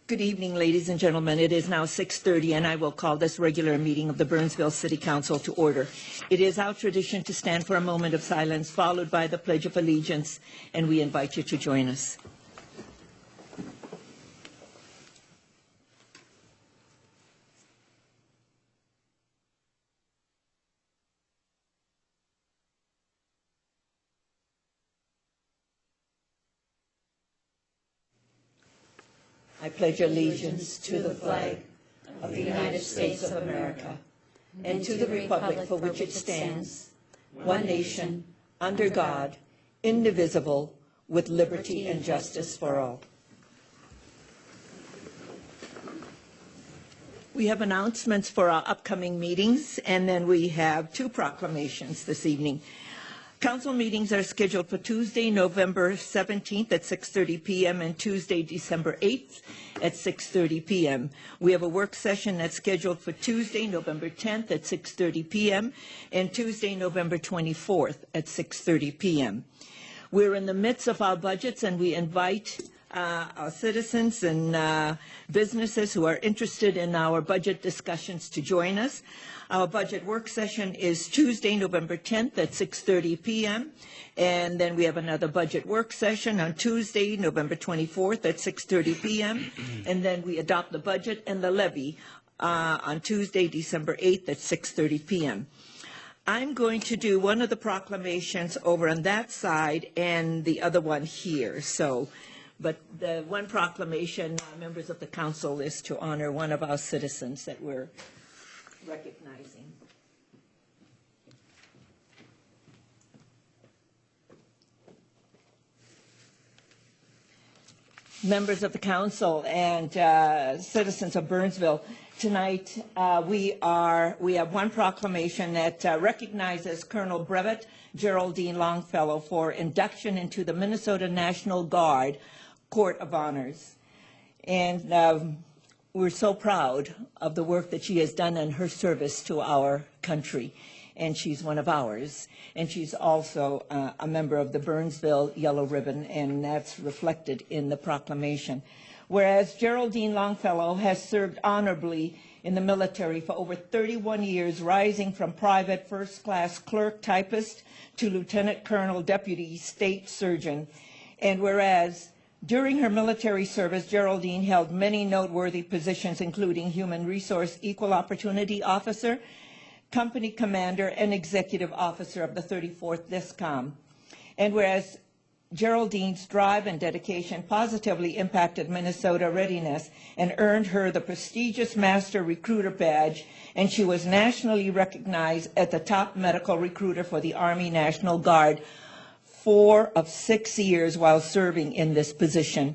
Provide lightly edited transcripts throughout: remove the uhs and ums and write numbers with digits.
Good evening, ladies and gentlemen. It is now 6:30, and I will call this regular meeting of the Burnsville City Council to order. It is our tradition to stand for a moment of silence, followed by the Pledge of Allegiance, and we invite you to join us. I pledge allegiance to the flag of the United States of America and to the republic for which it stands, one nation, under God, indivisible, with liberty and justice for all. We have announcements for our upcoming meetings, and then we have two proclamations this evening. Council meetings are scheduled for Tuesday, November 17th at 6:30 p.m. and Tuesday, December 8th at 6:30 p.m. We have a work session that's scheduled for Tuesday, November 10th at 6:30 p.m. and Tuesday, November 24th at 6:30 p.m. We're in the midst of our budgets, and we invite our citizens and businesses who are interested in our budget discussions to join us. Our budget work session is Tuesday, November 10th at 6:30 p.m. And then we have another budget work session on Tuesday, November 24th at 6:30 p.m. And then we adopt the budget and the levy on Tuesday, December 8th at 6:30 p.m. I'm going to do one of the proclamations over on that side and the other one here. But the one proclamation, members of the council, is to honor one of our citizens that we're recognizing. Members of the council and citizens of Burnsville, tonight we have one proclamation that recognizes Colonel Brevet Geraldine Longfellow for induction into the Minnesota National Guard Court of Honors. And we're so proud of the work that she has done in her service to our country. And she's one of ours. And she's also a member of the Burnsville Yellow Ribbon, and that's reflected in the proclamation. Whereas Geraldine Longfellow has served honorably in the military for over 31 years, rising from private first-class clerk typist to lieutenant colonel deputy state surgeon. And whereas during her military service, Geraldine held many noteworthy positions, including Human Resource Equal Opportunity Officer, Company Commander, and Executive Officer of the 34th DISCOM. And whereas Geraldine's drive and dedication positively impacted Minnesota readiness and earned her the prestigious Master Recruiter Badge, and she was nationally recognized as the top medical recruiter for the Army National Guard 4 of 6 years while serving in this position.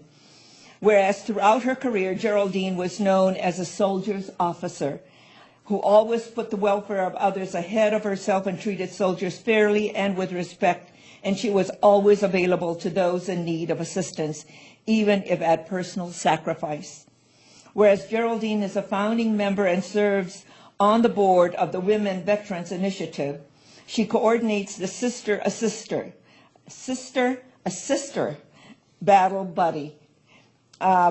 Whereas throughout her career, Geraldine was known as a soldier's officer who always put the welfare of others ahead of herself and treated soldiers fairly and with respect, and she was always available to those in need of assistance, even if at personal sacrifice. Whereas Geraldine is a founding member and serves on the board of the Women Veterans Initiative, she coordinates the Sister a Sister Battle Buddy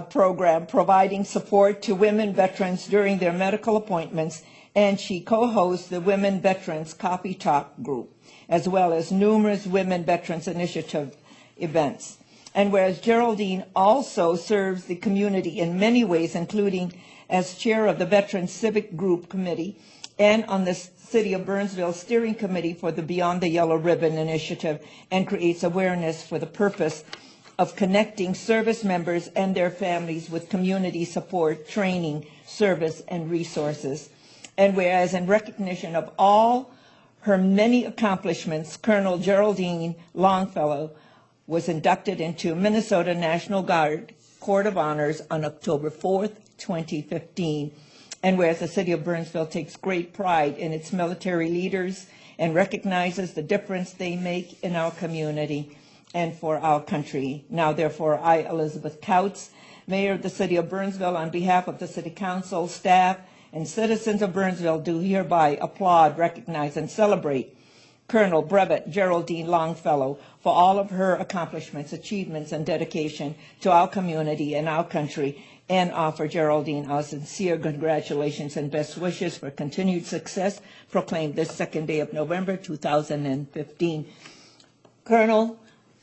program, providing support to women veterans during their medical appointments, and she co-hosts the Women Veterans Coffee Talk group, as well as numerous Women Veterans Initiative events. And whereas Geraldine also serves the community in many ways, including as chair of the Veterans Civic Group Committee and on the City of Burnsville Steering Committee for the Beyond the Yellow Ribbon Initiative, and creates awareness for the purpose of connecting service members and their families with community support, training, service, and resources. And whereas in recognition of all her many accomplishments, Colonel Geraldine Longfellow was inducted into Minnesota National Guard Court of Honors on October 4th, 2015. And whereas the City of Burnsville takes great pride in its military leaders and recognizes the difference they make in our community and for our country. Now, therefore, I, Elizabeth Couts, Mayor of the City of Burnsville, on behalf of the City Council, staff, and citizens of Burnsville, do hereby applaud, recognize, and celebrate Colonel Brevet Geraldine Longfellow for all of her accomplishments, achievements, and dedication to our community and our country, and offer Geraldine our sincere congratulations and best wishes for continued success, proclaimed this second day of November 2015. Colonel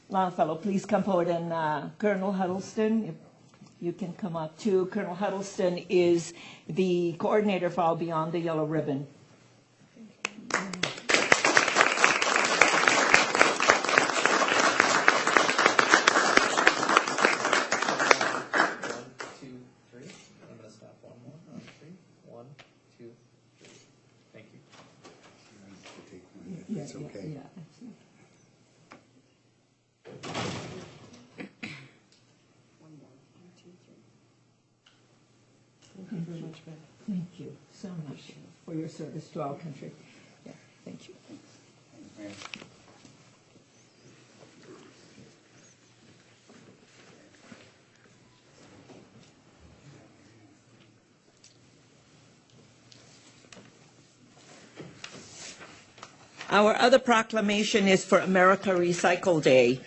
Longfellow, please come forward, and Colonel Huddleston, if you can come up too. Colonel Huddleston is the coordinator for All Beyond the Yellow Ribbon. It's okay. Yeah. Thank you so much for your service to our country. Yeah, thank you. Our other proclamation is for America Recycle Day.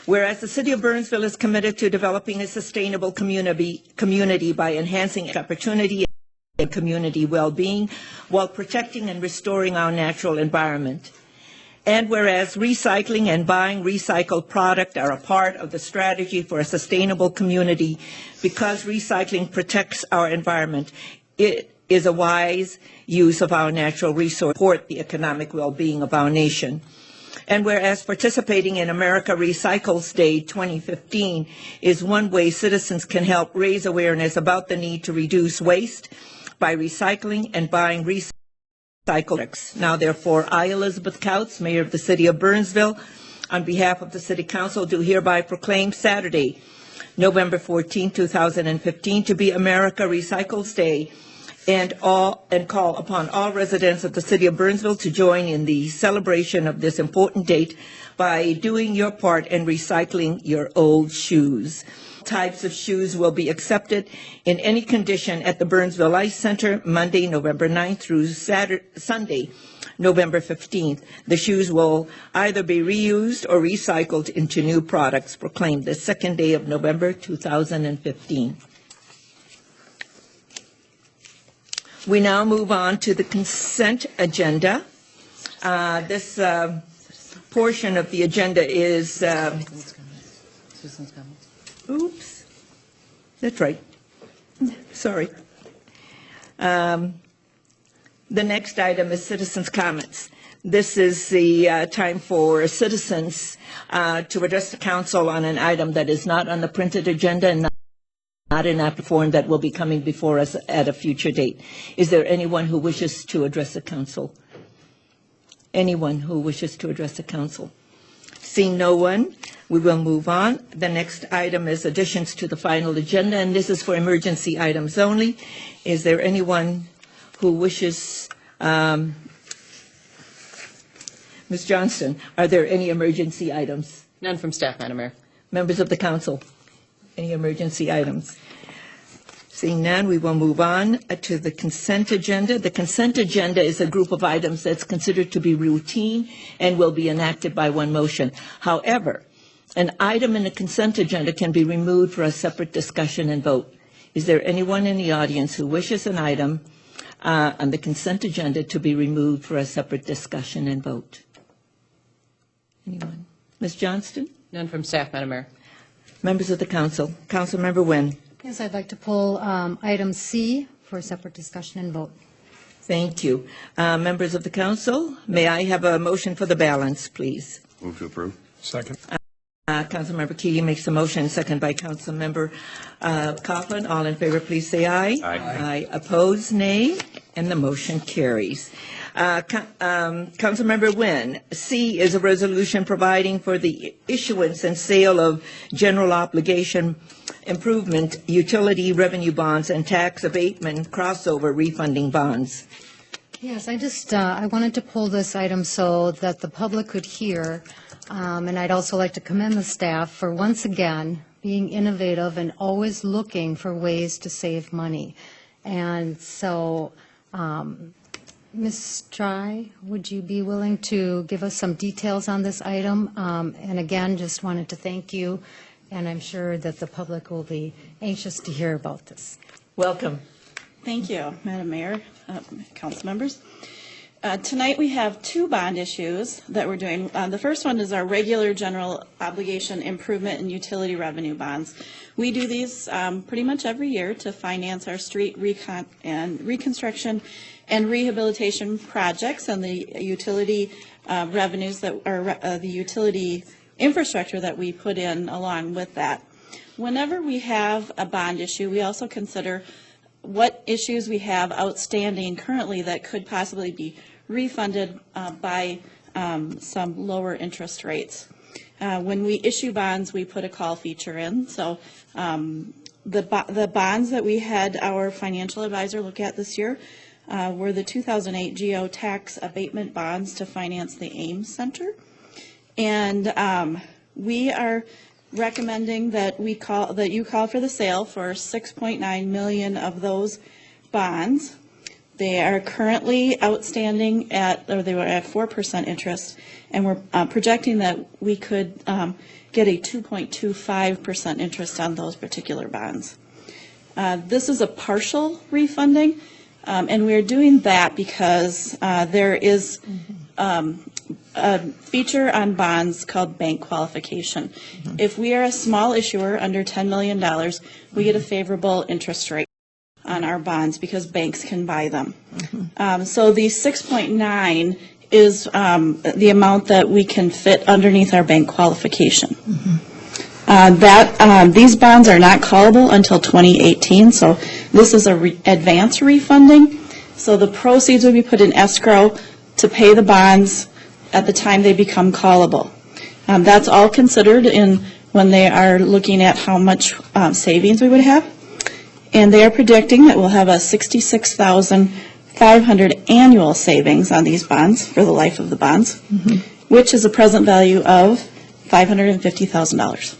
Whereas the City of Burnsville is committed to developing a sustainable community by enhancing opportunity and community well-being while protecting and restoring our natural environment. And whereas recycling and buying recycled product are a part of the strategy for a sustainable community, because recycling protects our environment, it is a wise use of our natural resource to support the economic well-being of our nation. And whereas participating in America Recycles Day 2015 is one way citizens can help raise awareness about the need to reduce waste by recycling and buying recycled products. Now, therefore, I, Elizabeth Couts, Mayor of the City of Burnsville, on behalf of the City Council, do hereby proclaim Saturday, November 14, 2015, to be America Recycles Day, and call upon all residents of the City of Burnsville to join in the celebration of this important date by doing your part in recycling your old shoes. Types of shoes will be accepted in any condition at the Burnsville Ice Center Monday, November 9th through Sunday, November 15th. The shoes will either be reused or recycled into new products, proclaimed the second day of November 2015. We now move on to the consent agenda. This portion of the agenda is, Citizens' comments. oops, that's right, sorry. The next item is citizens' comments. This is the time for citizens to address the council on an item that is not on the printed agenda and not in a form that will be coming before us at a future date. Is there anyone who wishes to address the council? Anyone who wishes to address the council? Seeing no one, we will move on. The next item is additions to the final agenda, and this is for emergency items only. Is there anyone who wishes, Ms. Johnston, are there any emergency items? None from staff, Madam Mayor. Members of the council? Any emergency items? Seeing none, we will move on to the consent agenda. The consent agenda is a group of items that's considered to be routine and will be enacted by one motion. However, an item in the consent agenda can be removed for a separate discussion and vote. Is there anyone in the audience who wishes an item on the consent agenda to be removed for a separate discussion and vote? Anyone? Ms. Johnston? None from staff, Madam Mayor. Members of the council. Councilmember Nguyen. Yes, I'd like to pull item C for a separate discussion and vote. Thank you. Members of the council, may I have a motion for the balance, please? Move to approve. Second. Councilmember Keating makes a motion, second by Councilmember Coughlin. All in favor, please say aye. Aye. Aye. Opposed, nay, and the motion carries. Councilmember Nguyen, C is a resolution providing for the issuance and sale of general obligation improvement, utility revenue bonds, and tax abatement crossover refunding bonds. Yes, I wanted to pull this item so that the public could hear, and I'd also like to commend the staff for once again being innovative and always looking for ways to save money. And so Ms. Try, would you be willing to give us some details on this item? And again, just wanted to thank you, and I'm sure that the public will be anxious to hear about this. Welcome. Thank you, Madam Mayor, council members. Tonight we have two bond issues that we're doing. The first one is our regular general obligation improvement and utility revenue bonds. We do these pretty much every year to finance our street reconstruction and rehabilitation projects and the utility revenues that are the utility infrastructure that we put in along with that. Whenever we have a bond issue, we also consider what issues we have outstanding currently that could possibly be refunded by some lower interest rates. When we issue bonds, we put a call feature in. So the bonds that we had our financial advisor look at this year were the 2008 GO tax abatement bonds to finance the Ames Center. And we are recommending that you call for the sale for 6.9 million of those bonds. They are currently outstanding they were at 4% interest, and we're projecting that we could get a 2.25% interest on those particular bonds. This is a partial refunding, and we're doing that because there is a feature on bonds called bank qualification. If we are a small issuer under $10 million, we get a favorable interest rate on our bonds because banks can buy them. So the 6.9 is the amount that we can fit underneath our bank qualification. These bonds are not callable until 2018, so this is advance refunding. So the proceeds will be put in escrow to pay the bonds at the time they become callable. That's all considered in when they are looking at how much savings we would have. And they are predicting that we'll have a $66,500 annual savings on these bonds for the life of the bonds, which is a present value of $550,000.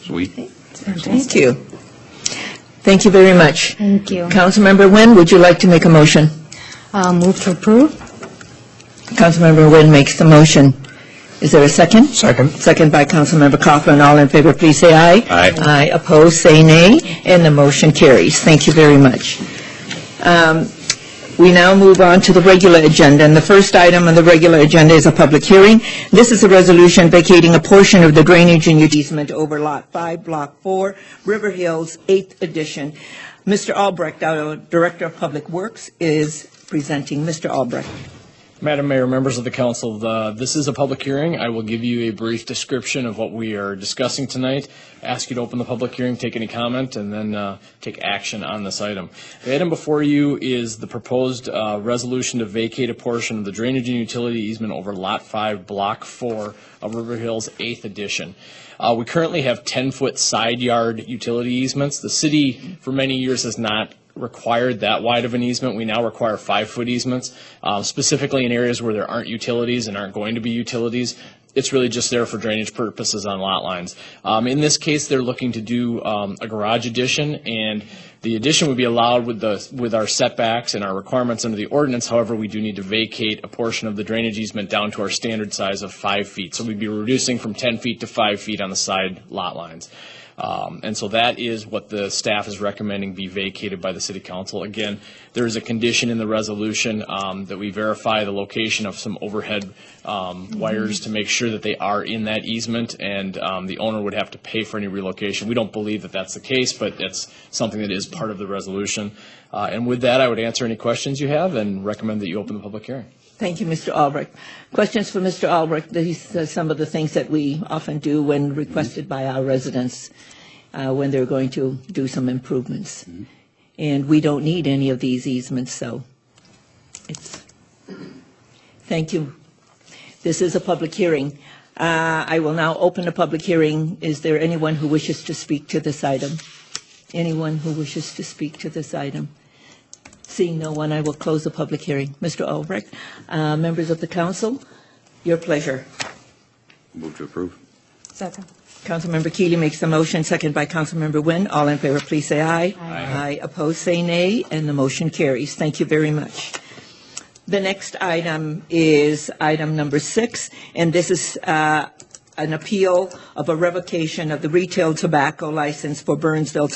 Sweet. Thank you. Thank you very much. Thank you. Councilmember Nguyen, would you like to make a motion? Move to approve? Councilmember Nguyen makes the motion. Is there a second? Second. Second by Councilmember Kaufman. All in favor, please say aye. Aye. Aye. Opposed, say nay. And the motion carries. Thank you very much. We now move on to the regular agenda, and the first item on the regular agenda is a public hearing. This is a resolution vacating a portion of the drainage and easement over Lot 5, Block 4, River Hills, 8th Edition. Mr. Albrecht, our Director of Public Works, is presenting. Mr. Albrecht. Madam Mayor, members of the council, this is a public hearing. I will give you a brief description of what we are discussing tonight, ask you to open the public hearing, take any comment, and then take action on this item. The item before you is the proposed resolution to vacate a portion of the drainage and utility easement over Lot 5, Block 4 of River Hills, 8th Edition. We currently have 10-foot side yard utility easements. The city, for many years, has not required that wide of an easement. We now require 5-foot easements, specifically in areas where there aren't utilities and aren't going to be utilities. It's really just there for drainage purposes on lot lines. In this case, they're looking to do a garage addition, and the addition would be allowed with our setbacks and our requirements under the ordinance. However, we do need to vacate a portion of the drainage easement down to our standard size of 5 feet. So we'd be reducing from 10 feet to 5 feet on the side lot lines. And so that is what the staff is recommending be vacated by the City Council. Again, there is a condition in the resolution that we verify the location of some overhead wires to make sure that they are in that easement, and the owner would have to pay for any relocation. We don't believe that that's the case, but it's something that is part of the resolution. And with that, I would answer any questions you have and recommend that you open the public hearing. Thank you, Mr. Albrecht. Questions for Mr. Albrecht? These are some of the things that we often do when requested by our residents when they're going to do some improvements. And we don't need any of these easements, so thank you. This is a public hearing. I will now open the public hearing. Is there anyone who wishes to speak to this item? Anyone who wishes to speak to this item? Seeing no one, I will close the public hearing. Mr. Albrecht, members of the council, your pleasure. Move to approve. Second. Councilmember Keeley makes the motion, second by Councilmember Nguyen. All in favor, please say aye. Aye. Opposed, say nay, and the motion carries. Thank you very much. The next item is item number 6, and this is an appeal of a revocation of the retail tobacco license for Burnsville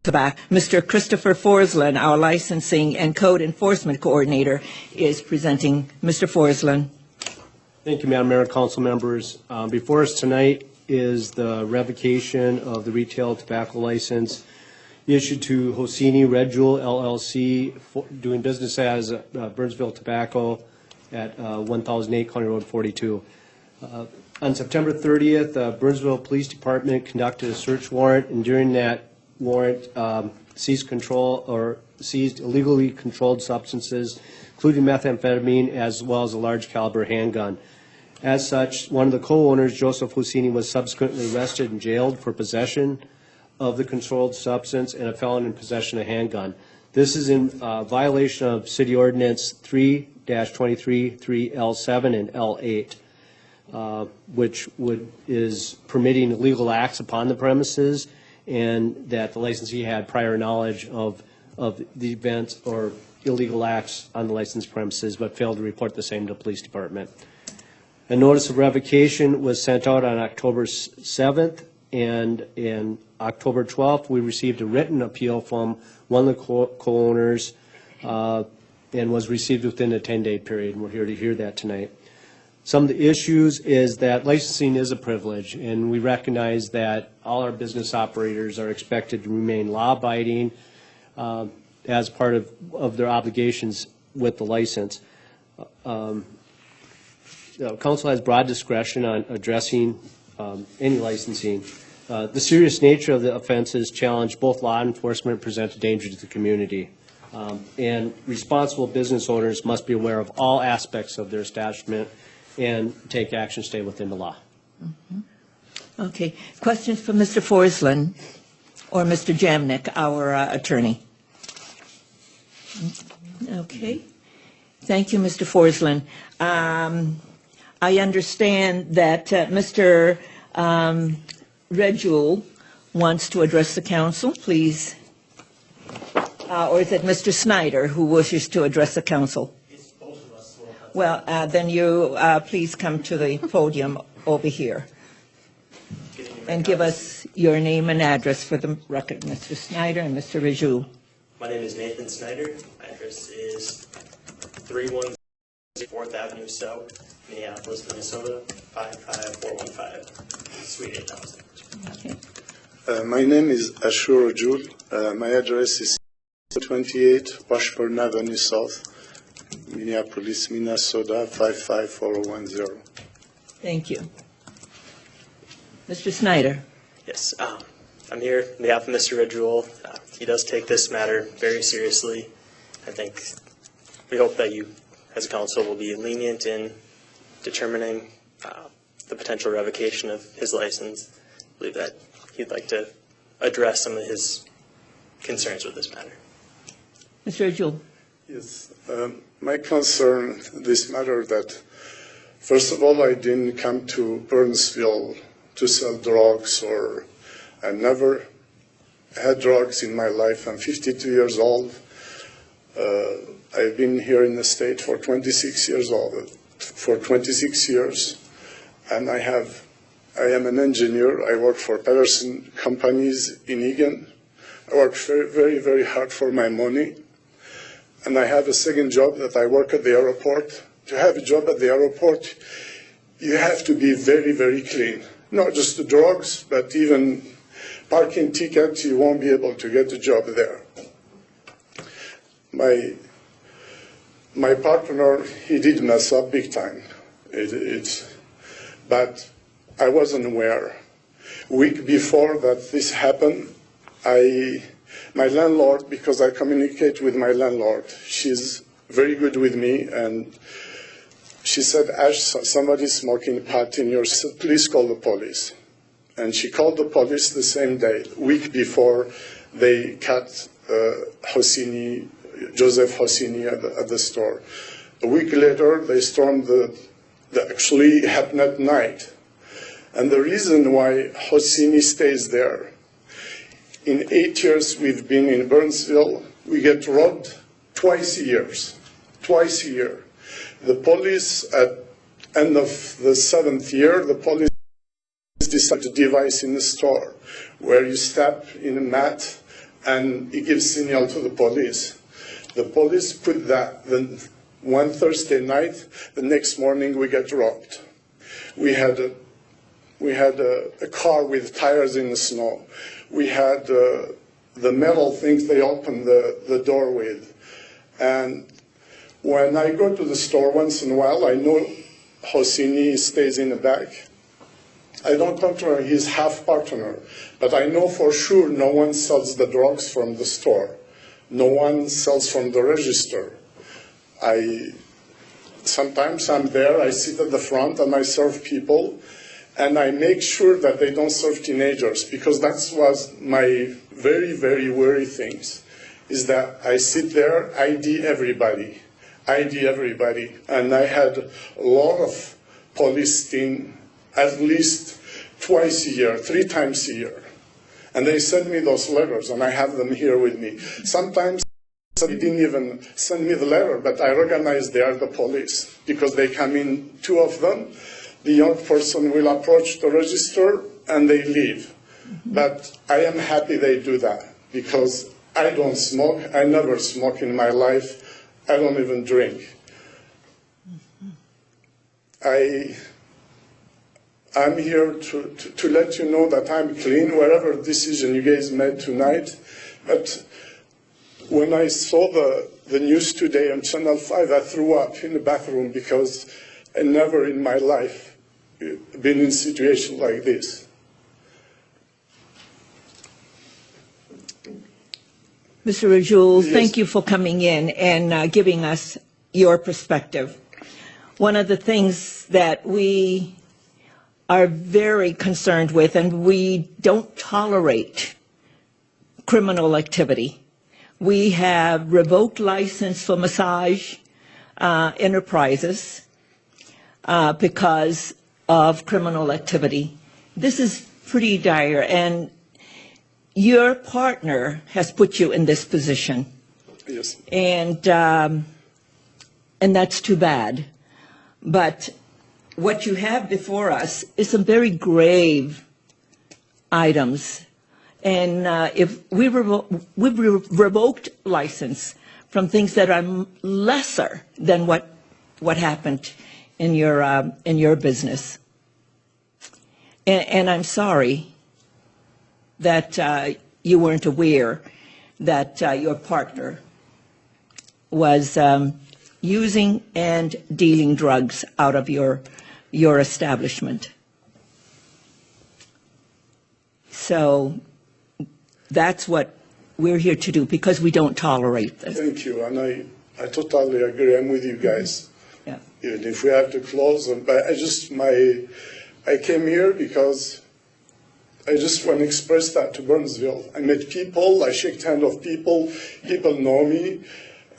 Tobacco. Mr. Christopher Forsland, our licensing and code enforcement coordinator, is presenting. Mr. Forsland. Thank you, Madam Mayor and council members. Before us tonight is the revocation of the retail tobacco license issued to Hosini Red Jewel LLC, doing business as Burnsville Tobacco at 1008 County Road 42. On September 30th, Burnsville Police Department conducted a search warrant, and during that warrant seized illegally controlled substances, including methamphetamine, as well as a large caliber handgun. As such, one of the co-owners, Joseph Hosini, was subsequently arrested and jailed for possession of the controlled substance and a felon in possession of a handgun. This is in violation of City Ordinance 3-23, 3L7 and L8, which is permitting illegal acts upon the premises, and that the licensee had prior knowledge of the event or illegal acts on the licensed premises, but failed to report the same to the police department. A notice of revocation was sent out on October 7th, and in October 12th, we received a written appeal from one of the co-owners and was received within a 10-day period, and we're here to hear that tonight. Some of the issues is that licensing is a privilege, and we recognize that all our business operators are expected to remain law-abiding as part of their obligations with the license. Council has broad discretion on addressing any licensing. The serious nature of the offenses challenge both law enforcement and present a danger to the community. And responsible business owners must be aware of all aspects of their establishment and take action to stay within the law. Okay. Questions for Mr. Forsland or Mr. Jamnik, our attorney? Okay. Thank you, Mr. Forsland. I understand that Mr. Red Jewel wants to address the council, please. Or is it Mr. Snyder who wishes to address the council? It's both of us. Well, then you please come to the podium over here and give us your name and address for the record, Mr. Snyder and Mr. Red Jewel. My name is Nathan Snyder. My address is 310 4th Avenue South, Minneapolis, Minnesota, 55415, Suite 8000. Okay. My name is Ashur Rajul. My address is 28 Washburn Avenue South, Minneapolis, Minnesota, 55410. Thank you. Mr. Snyder. Yes, I'm here on behalf of Mr. Red Jewel. He does take this matter very seriously. I think we hope that you, as a council, will be lenient in determining the potential revocation of his license. I believe that he'd like to address some of his concerns with this matter. Mr. Rajul. Yes, my concern this matter that, first of all, I didn't come to Burnsville to sell drugs, or I never had drugs in my life. I'm 52 years old. I've been here in the state for 26 years, and I am an engineer. I work for Patterson companies in Eagan. I work very, very, very hard for my money. And I have a second job that I work at the airport. To have a job at the airport, you have to be very, very clean. Not just the drugs, but even parking tickets, you won't be able to get a job there. My partner, he did mess up big time. But I wasn't aware. A week before that this happened, my landlord, because I communicate with my landlord, she's very good with me, and she said, Ash, somebody's smoking pot in your cell, please call the police. And she called the police the same day, a week before they cut Joseph Hosini at the store. A week later, they stormed that actually happened at night. And the reason why Hosini stays there, in 8 years we've been in Burnsville, we get robbed twice a year. twice a year. The police, at end of the 7th year, the police decided a device in the store where you step in a mat and it gives signal to the police. The police put that then one Thursday night. The next morning we got robbed. We had a car with tires in the snow. We had the metal things they opened the door with. And when I go to the store once in a while, I know Hosseini stays in the back. I don't control his half partner, but I know for sure no one sells the drugs from the store. No one sells from the register. Sometimes I'm there, I sit at the front and I serve people, and I make sure that they don't serve teenagers, because that was my very, very worry things, is that I sit there, ID everybody, and I had a lot of police team at least twice a year, 3 times a year. And they send me those letters, and I have them here with me. Sometimes they didn't even send me the letter, but I recognize they are the police, because they come in, 2 of them. The young person will approach the register, and they leave. But I am happy they do that, because I don't smoke. I never smoke in my life. I don't even drink. I'm here to let you know that I'm clean, whatever decision you guys made tonight. But when I saw the news today on Channel 5, I threw up in the bathroom, because I never in my life been in a situation like this. Mr. Rajul, Yes. thank you for coming in and giving us your perspective. One of the things that we are very concerned with, and we don't tolerate criminal activity. We have revoked license for massage enterprises because of criminal activity. This is pretty dire, and your partner has put you in this position. Yes. And that's too bad. But what you have before us is some very grave items. And if we've revoked license from things that are lesser than what happened in your business. And I'm sorry that you weren't aware that your partner was using and dealing drugs out of your establishment. So that's what we're here to do, because we don't tolerate this. Thank you, and I totally agree. I'm with you guys. Yeah. Even if we have to close them, but I came here because I just want to express that to Burnsville. I met people, I shake hands of people, people know me,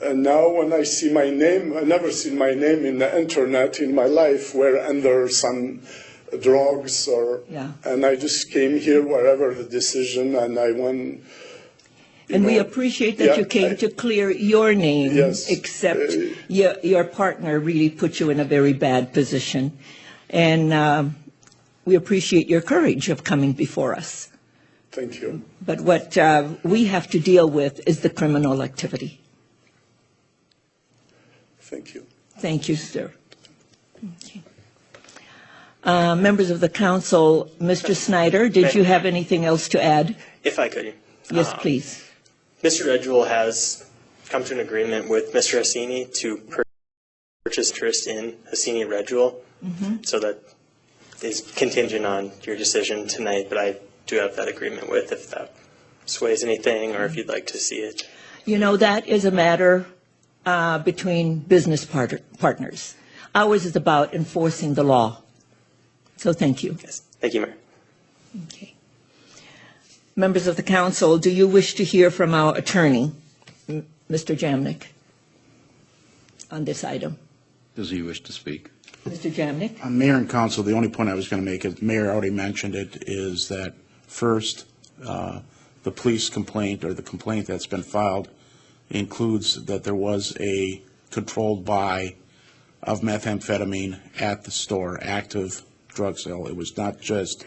and now when I see my name, I never seen my name in the internet in my life where under some drugs or, Yeah. and I just came here wherever the decision, and I won. And we appreciate that you came to clear your name, Yes. except your partner really put you in a very bad position. And we appreciate your courage of coming before us. Thank you. But what we have to deal with is the criminal activity. Thank you. Thank you, sir. Okay. Members of the council, Mr. Snyder, did you have anything else to add? If I could. Yes, please. Mr. Redjewel has come to an agreement with Mr. Hosseini to purchase interest in Hosseini Redjewel. So that is contingent on your decision tonight, but I do have that agreement with, if that sways anything or if you'd like to see it. You know, that is a matter between business partners. Ours is about enforcing the law. So thank you. Yes. Thank you, Mayor. Okay. Members of the council, do you wish to hear from our attorney, Mr. Jamnik, on this item? Does he wish to speak? Mr. Jamnik? Mayor and council, the only point I was going to make, is Mayor already mentioned it, is that first, the police complaint or the complaint that's been filed includes that there was a controlled buy of methamphetamine at the store, active drug sale. It was not just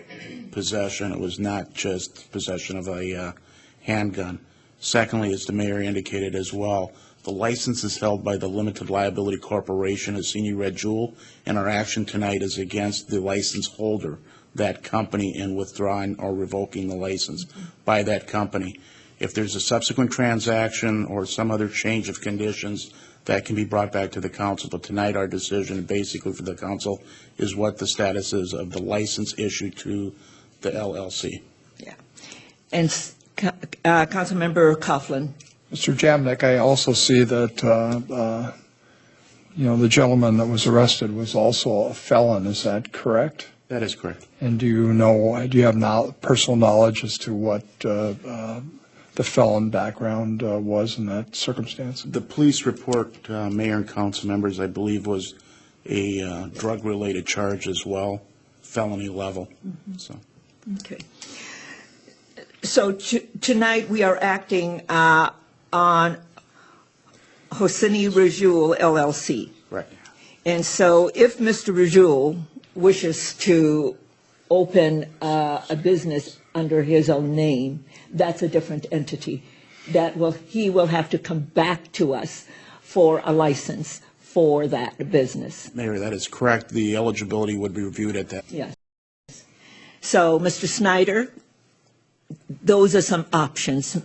possession. It was not just possession of a handgun. Secondly, as the mayor indicated as well, the license is held by the Limited Liability Corporation, Hosseini Red Jewel, and our action tonight is against the license holder, that company, in withdrawing or revoking the license by that company. If there's a subsequent transaction or some other change of conditions, that can be brought back to the council. But tonight, our decision, basically for the council, is what the status is of the license issued to the LLC. Yeah. And Councilmember Coughlin. Mr. Jamnik, I also see that, the gentleman that was arrested was also a felon. Is that correct? That is correct. And do you have personal knowledge as to what the felon background was in that circumstance? The police report, mayor and council members, I believe, was a drug-related charge as well, felony level. Mm-hmm. So. Okay. So tonight we are acting on Hosseini Red Jewel LLC. Right. And so if Mr. Red Jewel wishes to open a business under his own name, that's a different entity. He will have to come back to us for a license for that business. Mayor, that is correct. The eligibility would be reviewed at that. Yes. So, Mr. Snyder, those are some options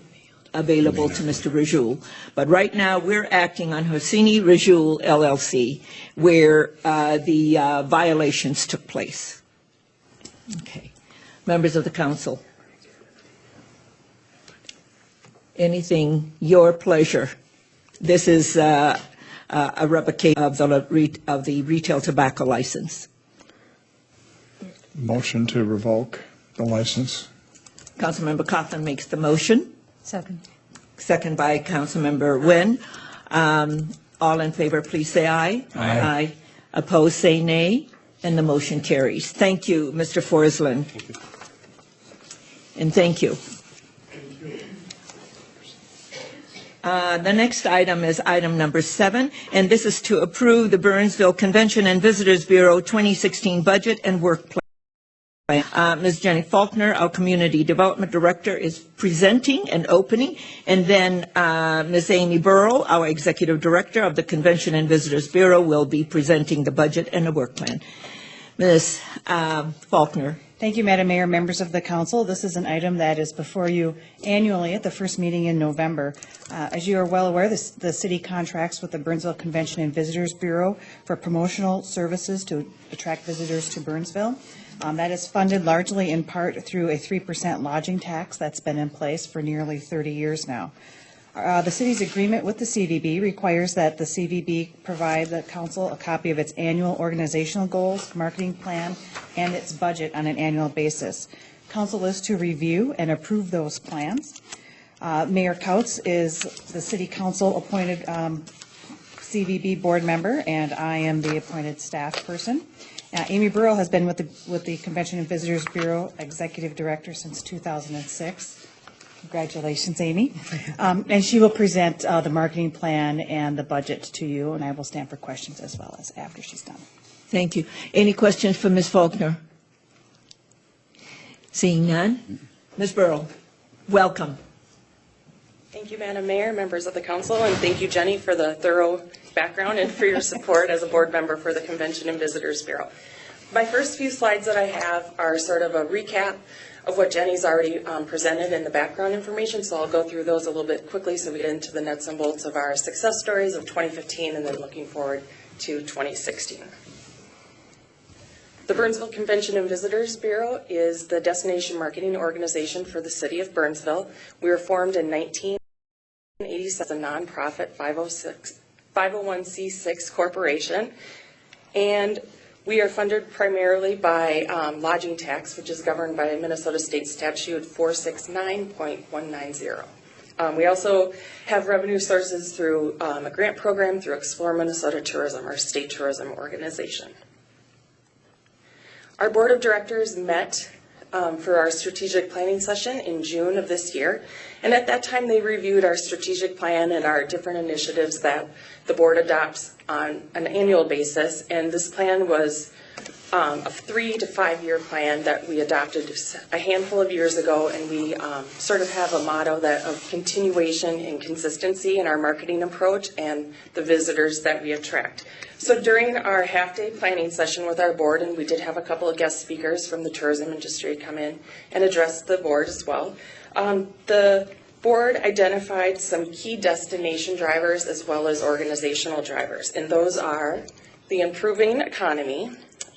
available to Mr. Red Jewel. But right now, we're acting on Hosseini Red Jewel LLC, where the violations took place. Okay. Members of the council. Anything, your pleasure. This is a revocation of the retail tobacco license. Motion to revoke the license. Councilmember Coughlin makes the motion. Second. Second by Councilmember Nguyen. All in favor, please say aye. Aye. Aye. Opposed, say nay. And the motion carries. Thank you, Mr. Forsland. Thank you. And thank you. The next item is item number 7, and this is to approve the Burnsville Convention and Visitors Bureau 2016 budget and work plan. Ms. Jenny Faulkner, our Community Development Director, is presenting and opening, and then Ms. Amy Burrow, our Executive Director of the Convention and Visitors Bureau, will be presenting the budget and the work plan. Ms. Faulkner. Thank you, Madam Mayor, members of the council. This is an item that is before you annually at the first meeting in November. As you are well aware, the city contracts with the Burnsville Convention and Visitors Bureau for promotional services to attract visitors to Burnsville. That is funded largely in part through a 3% lodging tax that's been in place for nearly 30 years now. The city's agreement with the CVB requires that the CVB provide the council a copy of its annual organizational goals, marketing plan, and its budget on an annual basis. Council is to review and approve those plans. Mayor Kautz is the city council appointed CVB board member, and I am the appointed staff person. Amy Burrow has been with the Convention and Visitors Bureau Executive Director since 2006. Congratulations, Amy. And she will present the marketing plan and the budget to you, and I will stand for questions as well as after she's done. Thank you. Any questions for Ms. Faulkner? Seeing none. Ms. Burrow, welcome. Thank you, Madam Mayor, members of the council, and thank you, Jenny, for the thorough background and for your support as a board member for the Convention and Visitors Bureau. My first few slides that I have are sort of a recap of what Jenny's already presented in the background information, so I'll go through those a little bit quickly so we get into the nuts and bolts of our success stories of 2015 and then looking forward to 2016. The Burnsville Convention and Visitors Bureau is the destination marketing organization for the city of Burnsville. We were formed in 1986 as a nonprofit 501c6 corporation, and we are funded primarily by lodging tax, which is governed by Minnesota State Statute 469.190. We also have revenue sources through a grant program through Explore Minnesota Tourism, our state tourism organization. Our board of directors met for our strategic planning session in June of this year. And at that time, they reviewed our strategic plan and our different initiatives that the board adopts on an annual basis. And this plan was a 3 to 5 year plan that we adopted a handful of years ago, and we sort of have a motto that of continuation and consistency in our marketing approach and the visitors that we attract. So during our half-day planning session with our board, and we did have a couple of guest speakers from the tourism industry come in and address the board as well, the board identified some key destination drivers as well as organizational drivers, and those are the improving economy.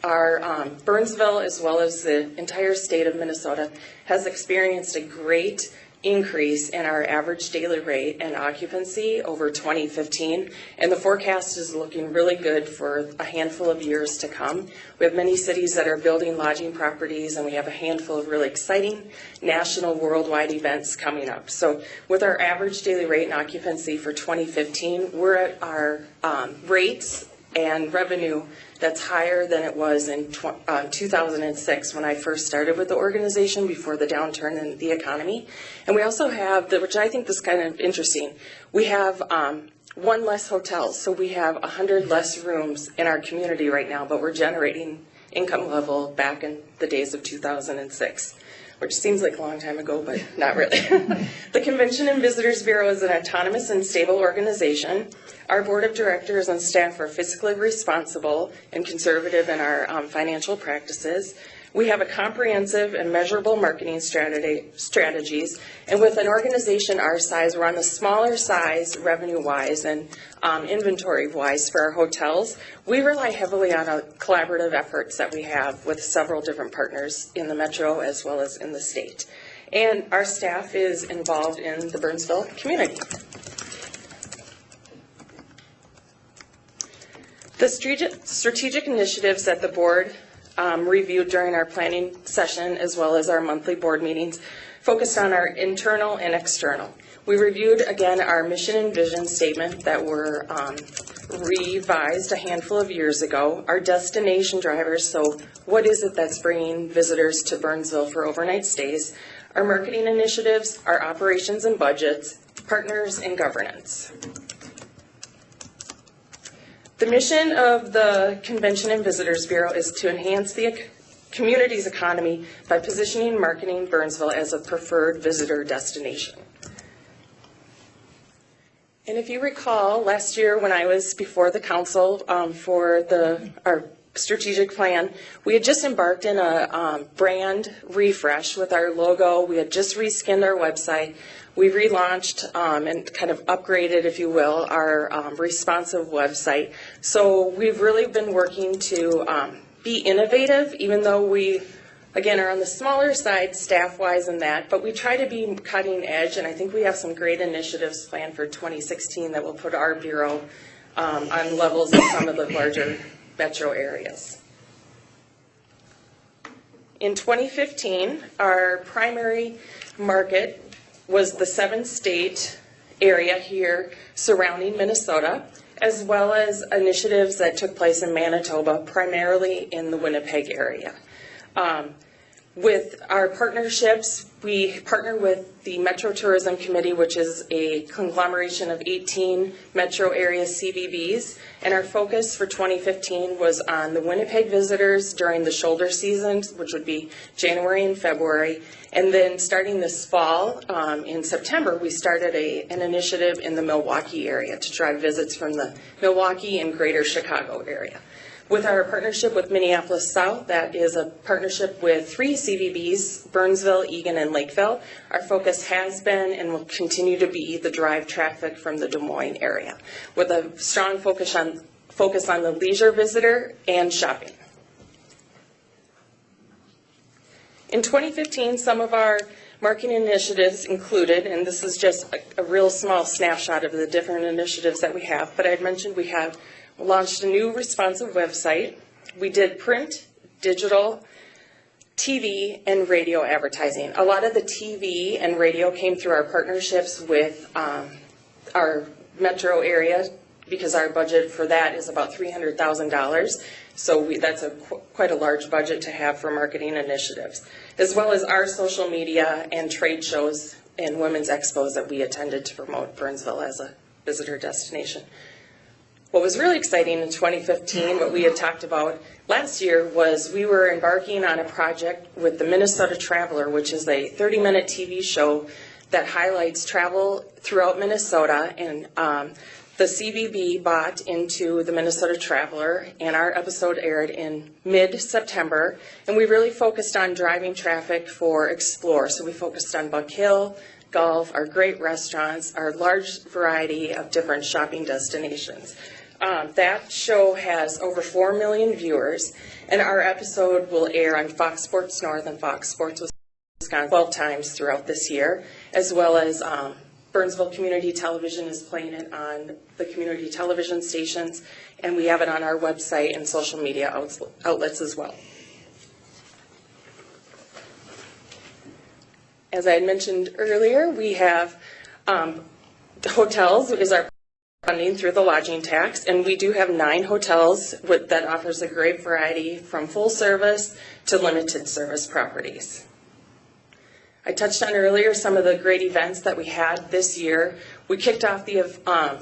Our Burnsville, as well as the entire state of Minnesota, has experienced a great increase in our average daily rate and occupancy over 2015, and the forecast is looking really good for a handful of years to come. We have many cities that are building lodging properties, and we have a handful of really exciting national worldwide events coming up. So with our average daily rate and occupancy for 2015, we're at our rates and revenue that's higher than it was in 2006 when I first started with the organization before the downturn in the economy. And we also have, which I think is kind of interesting, we have one less hotel. So we have 100 less rooms in our community right now, but we're generating income level back in the days of 2006. Which seems like a long time ago, but not really. The Convention and Visitors Bureau is an autonomous and stable organization. Our board of directors and staff are fiscally responsible and conservative in our financial practices. We have a comprehensive and measurable marketing strategies, and with an organization our size, we're on the smaller size revenue-wise and inventory-wise for our hotels. We rely heavily on collaborative efforts that we have with several different partners in the metro as well as in the state. And our staff is involved in the Burnsville community. The strategic initiatives that the board reviewed during our planning session as well as our monthly board meetings focused on our internal and external. We reviewed again our mission and vision statement that were revised a handful of years ago, our destination drivers, so what is it that's bringing visitors to Burnsville for overnight stays, our marketing initiatives, our operations and budgets, partners and governance. The mission of the Convention and Visitors Bureau is to enhance the community's economy by positioning and marketing Burnsville as a preferred visitor destination. And if you recall, last year when I was before the council for our strategic plan, we had just embarked in a brand refresh with our logo. We had just reskinned our website. We relaunched and kind of upgraded, if you will, our responsive website. So we've really been working to be innovative, even though we, again, are on the smaller side staff-wise in that, but we try to be cutting edge, and I think we have some great initiatives planned for 2016 that will put our bureau on levels of some of the larger metro areas. In 2015, our primary market was the 7-state area here surrounding Minnesota, as well as initiatives that took place in Manitoba, primarily in the Winnipeg area. With our partnerships, we partner with the Metro Tourism Committee, which is a conglomeration of 18 metro area CVBs, and our focus for 2015 was on the Winnipeg visitors during the shoulder seasons, which would be January and February, and then starting this fall, in September, we started an initiative in the Milwaukee area to drive visits from the Milwaukee and greater Chicago area. With our partnership with Minneapolis South, that is a partnership with 3 CVBs, Burnsville, Eagan, and Lakeville. Our focus has been and will continue to be the drive traffic from the Des Moines area, with a strong focus on the leisure visitor and shopping. In 2015, some of our marketing initiatives included, and this is just a real small snapshot of the different initiatives that we have, but I'd mentioned we have launched a new responsive website. We did print, digital, TV, and radio advertising. A lot of the TV and radio came through our partnerships with our metro area, because our budget for that is about $300,000. So that's quite a large budget to have for marketing initiatives, as well as our social media and trade shows and women's expos that we attended to promote Burnsville as a visitor destination. What was really exciting in 2015, what we had talked about last year, was we were embarking on a project with the Minnesota Traveler, which is a 30-minute TV show that highlights travel throughout Minnesota, and the CVB bought into the Minnesota Traveler, and our episode aired in mid-September, and we really focused on driving traffic for Explore. So we focused on Buck Hill, golf, our great restaurants, our large variety of different shopping destinations. That show has over 4 million viewers, and our episode will air on Fox Sports North and Fox Sports Wisconsin 12 times throughout this year, as well as Burnsville Community Television is playing it on the community television stations, and we have it on our website and social media outlets as well. As I had mentioned earlier, we have the hotels is our funding through the lodging tax, and we do have 9 hotels that offers a great variety from full service to limited service properties. I touched on earlier some of the great events that we had this year. We kicked off the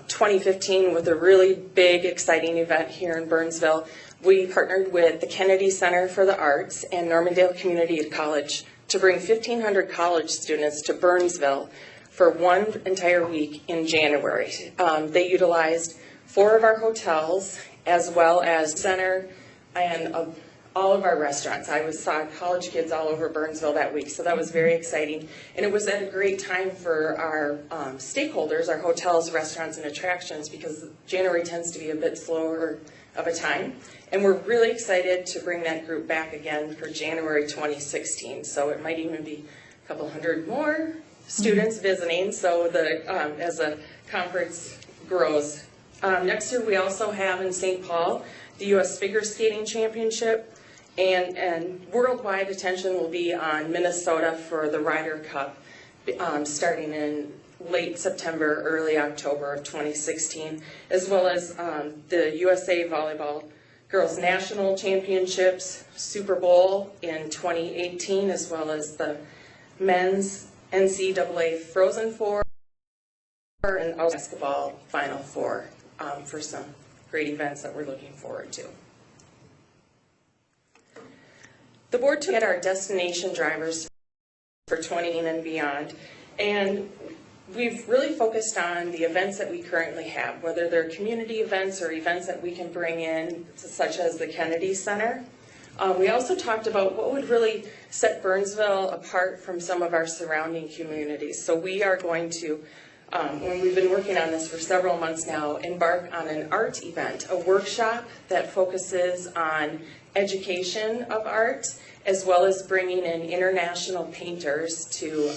2015 with a really big, exciting event here in Burnsville. We partnered with the Kennedy Center for the Arts and Normandale Community College to bring 1,500 college students to Burnsville for one entire week in January. They utilized 4 of our hotels as well as center and all of our restaurants. I saw college kids all over Burnsville that week, so that was very exciting. And it was at a great time for our stakeholders, our hotels, restaurants, and attractions, because January tends to be a bit slower of a time. And we're really excited to bring that group back again for January 2016. So it might even be a couple hundred more students visiting, so as the conference grows. Next year we also have in St. Paul the U.S. Figure Skating Championship, and worldwide attention will be on Minnesota for the Ryder Cup, starting in late September, early October of 2016, as well as the USA Volleyball Girls National Championships, Super Bowl in 2018, as well as the Men's NCAA Frozen Four and basketball Final Four for some great events that we're looking forward to. The board took at our destination drivers for 20 and beyond, and we've really focused on the events that we currently have, whether they're community events or events that we can bring in, such as the Kennedy Center. We also talked about what would really set Burnsville apart from some of our surrounding communities. So we are going to, when we've been working on this for several months now, embark on an art event, a workshop that focuses on education of art, as well as bringing in international painters to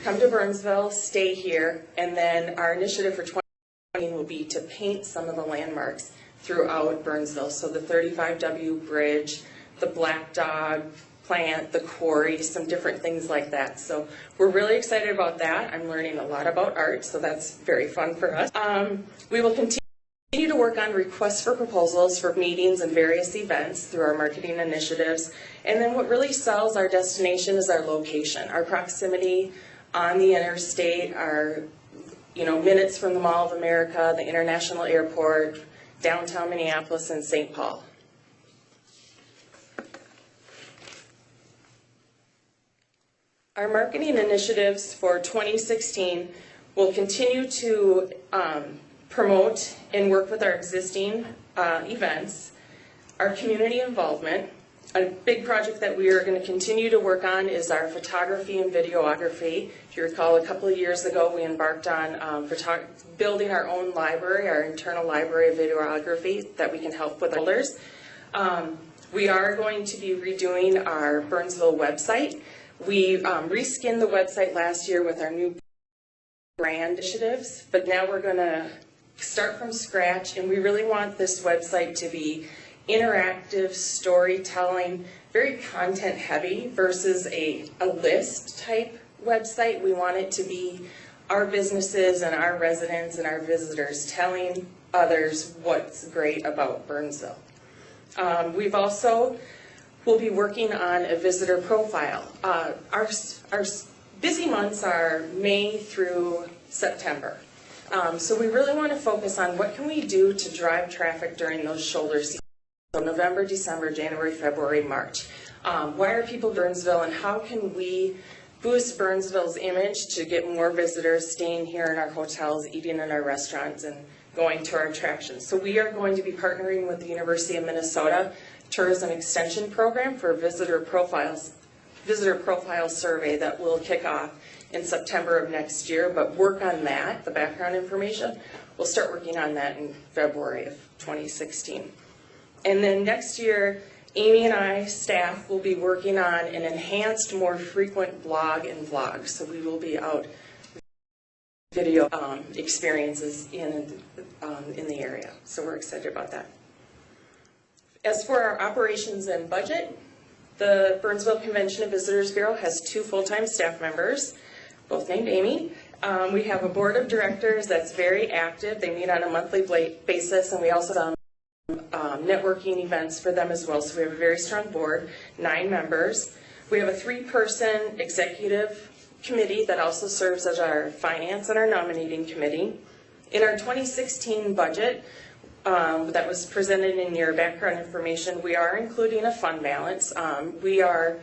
come to Burnsville, stay here, and then our initiative for 2020 will be to paint some of the landmarks throughout Burnsville. So the 35W Bridge, the Black Dog plant, the quarry, some different things like that. So we're really excited about that. I'm learning a lot about art, so that's very fun for us. We will continue to work on requests for proposals for meetings and various events through our marketing initiatives. And then what really sells our destination is our location, our proximity on the interstate, our minutes from the Mall of America, the International Airport, downtown Minneapolis, and St. Paul. Our marketing initiatives for 2016 will continue to promote and work with our existing events, our community involvement. A big project that we are going to continue to work on is our photography and videography. If you recall, a couple of years ago we embarked on building our own library, our internal library of videography that we can help with others. We are going to be redoing our Burnsville website. We reskinned the website last year with our new brand initiatives, but now we're going to start from scratch, and we really want this website to be interactive, storytelling, very content heavy versus a list type website. We want it to be our businesses and our residents and our visitors telling others what's great about Burnsville. We've also will be working on a visitor profile. Our busy months are May through September. So we really want to focus on what can we do to drive traffic during those shoulder seasons. So November, December, January, February, March. Why are people in Burnsville, and how can we boost Burnsville's image to get more visitors staying here in our hotels, eating in our restaurants, and going to our attractions? So we are going to be partnering with the University of Minnesota Tourism Extension Program for visitor profile survey that will kick off in September of next year, but work on that, the background information. We'll start working on that in February of 2016. And then next year, Amy and I, staff, will be working on an enhanced, more frequent blog and vlog. So we will be out video experiences in the area. So we're excited about that. As for our operations and budget, the Burnsville Convention and Visitors Bureau has 2 full-time staff members, both named Amy. We have a board of directors that's very active. They meet on a monthly basis, and we also have networking events for them as well. So we have a very strong board, 9 members. We have a 3-person executive committee that also serves as our finance and our nominating committee. In our 2016 budget that was presented in your background information, we are including a fund balance. We are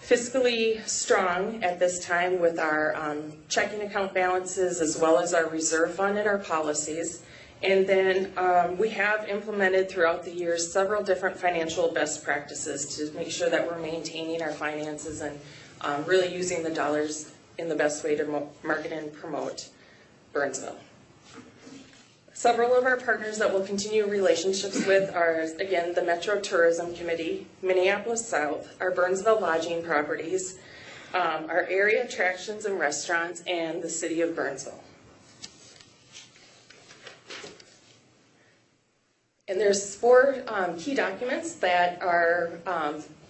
fiscally strong at this time with our checking account balances as well as our reserve fund and our policies. And then we have implemented throughout the years several different financial best practices to make sure that we're maintaining our finances and really using the dollars in the best way to market and promote Burnsville. Several of our partners that we'll continue relationships with are, again, the Metro Tourism Committee, Minneapolis South, our Burnsville Lodging Properties, our area attractions and restaurants, and the City of Burnsville. And there's 4 key documents that are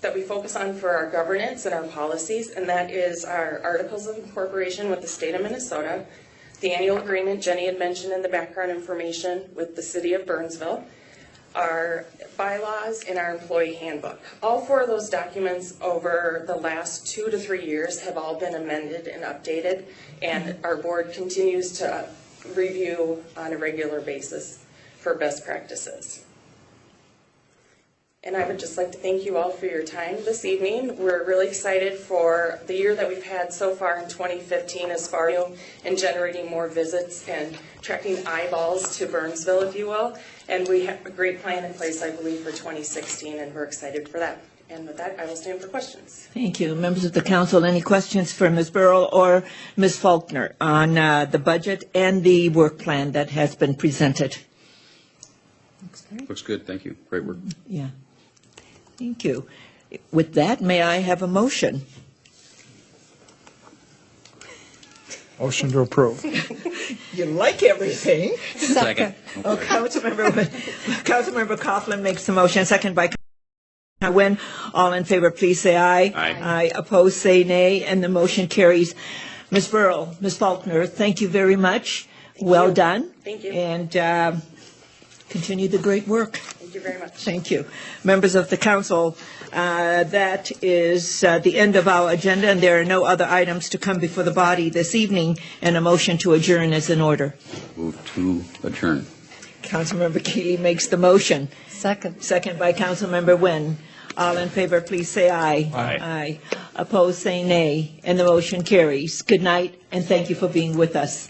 that we focus on for our governance and our policies, and that is our Articles of Incorporation with the State of Minnesota, the annual agreement Jenny had mentioned in the background information with the City of Burnsville, our bylaws, and our employee handbook. All 4 of those documents over the last 2 to 3 years have all been amended and updated, and our board continues to review on a regular basis for best practices. And I would just like to thank you all for your time this evening. We're really excited for the year that we've had so far in 2015 as far as and generating more visits and attracting eyeballs to Burnsville, if you will. And we have a great plan in place, I believe, for 2016, and we're excited for that. And with that, I will stand for questions. Thank you. Members of the council, any questions for Ms. Burrell or Ms. Faulkner on the budget and the work plan that has been presented? Looks good, thank you. Great work. Yeah. Thank you. With that, may I have a motion? Motion to approve. You like everything. Second. Oh, Councilmember Coughlin makes the motion, second by Councilmember Nguyen. All in favor, please say aye. Aye. Opposed, say nay, and the motion carries. Ms. Burrell, Ms. Faulkner, thank you very much. Well done. Thank you. And continue the great work. Thank you very much. Thank you. Members of the council, that is the end of our agenda, and there are no other items to come before the body this evening, and a motion to adjourn is in order. Move to adjourn. Councilmember Keeley makes the motion. Second. Second by Councilmember Nguyen. All in favor, please say aye. Aye. Opposed, say nay, and the motion carries. Good night, and thank you for being with us.